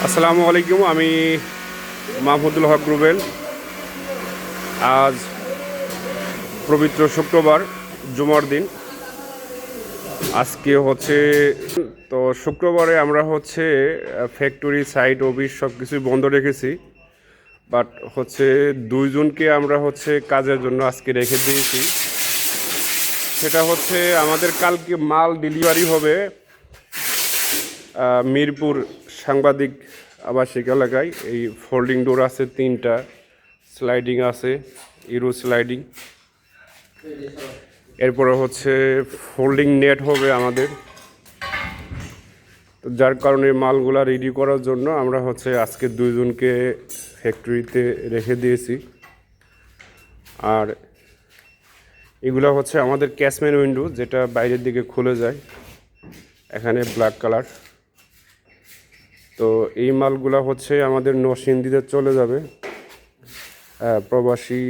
আসসালামু আলাইকুম। আমি মাহমুদুল হক রুবেল। আজ পবিত্র শুক্রবার, জুমার দিন। আজকে হচ্ছে তো শুক্রবারে আমরা হচ্ছে ফ্যাক্টরি, সাইট, অফিস সব কিছুই বন্ধ রেখেছি। বাট হচ্ছে দুইজনকে আমরা হচ্ছে কাজের জন্য আজকে রেখে দিয়েছি। সেটা হচ্ছে আমাদের কালকে মাল ডেলিভারি হবে মিরপুর সাংবাদিক আবাসিক এলাকায়। এই ফোল্ডিং ডোর আছে 3টা, স্লাইডিং আছে, ইউরো স্লাইডিং। এরপরে হচ্ছে ফোল্ডিং নেট হবে আমাদের। তো যার কারণে মালগুলা রেডি করার জন্য আমরা হচ্ছে আজকে দুইজনকে ফ্যাক্টরিতে রেখে দিয়েছি। আর এগুলো হচ্ছে আমাদের ক্যাশম্যান উইন্ডো, যেটা বাইরের দিকে খুলে যায়, এখানে ব্ল্যাক কালার। তো এই মালগুলা হচ্ছে আমাদের নরসিংদীতে চলে যাবে প্রবাসী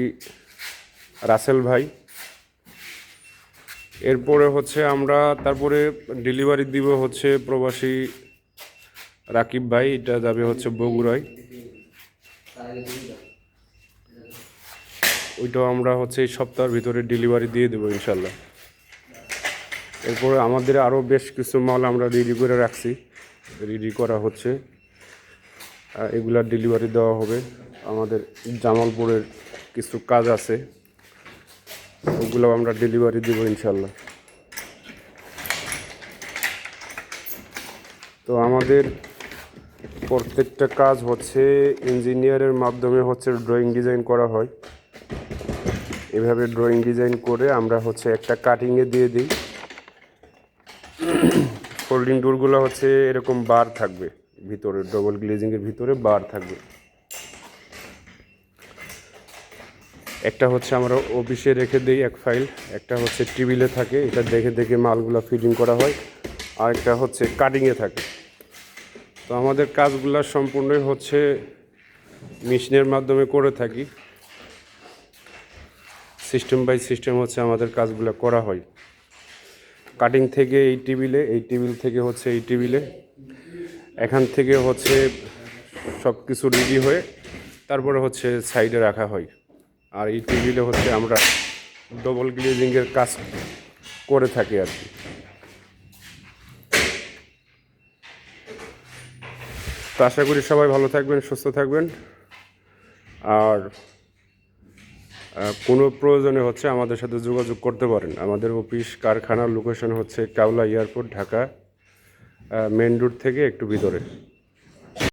রাসেল ভাই। এরপরে হচ্ছে আমরা তারপরে ডেলিভারি দিব হচ্ছে প্রবাসী রাকিব ভাই, এটা যাবে হচ্ছে বগুড়ায়। ওইটাও আমরা হচ্ছে এই সপ্তাহের ভিতরে ডেলিভারি দিয়ে দেবো ইনশাল্লাহ। এরপরে আমাদের আরও বেশ কিছু মাল আমরা রেডি করে রাখছি, রেডি করা হচ্ছে, এগুলার ডেলিভারি দেওয়া হবে। আমাদের জামালপুরের কিছু কাজ আছে, ওগুলো আমরা ডেলিভারি দেবো ইনশাল্লাহ। তো আমাদের প্রত্যেকটা কাজ হচ্ছে ইঞ্জিনিয়ারের মাধ্যমে হচ্ছে ড্রয়িং ডিজাইন করা হয়। এভাবে ড্রয়িং ডিজাইন করে আমরা হচ্ছে একটা কাটিংয়ে দিয়ে দিই। ফোল্ডিং ডোরগুলো হচ্ছে এরকম বার থাকবে, ভিতরে ডবল গ্লেজিংয়ের ভিতরে বার থাকবে। একটা হচ্ছে আমরা অফিসে রেখে দিই এক ফাইল, একটা হচ্ছে টেবিলে থাকে, এটা দেখে দেখে মালগুলো ফিটিং করা হয়, আর একটা হচ্ছে কাটিংয়ে থাকে। তো আমাদের কাজগুলো সম্পূর্ণই হচ্ছে মেশিনের মাধ্যমে করে থাকি। সিস্টেম বাই সিস্টেম হচ্ছে আমাদের কাজগুলো করা হয়। কাটিং থেকে এই টেবিলে, এই টেবিল থেকে হচ্ছে এই টেবিলে, এখান থেকে হচ্ছে সব কিছু রেডি হয়ে তারপরে হচ্ছে সাইডে রাখা হয়। আর এই টেবিলে হচ্ছে আমরা ডবল গ্লেজিংয়ের কাজ করে থাকি আর কি। তো আশা করি সবাই ভালো থাকবেন, সুস্থ থাকবেন। আর কোনো প্রয়োজনে হচ্ছে আমাদের সাথে যোগাযোগ করতে পারেন। আমাদের অফিস কারখানার লোকেশন হচ্ছে Kawla airport, Dhaka, main road থেকে একটু ভিতরে।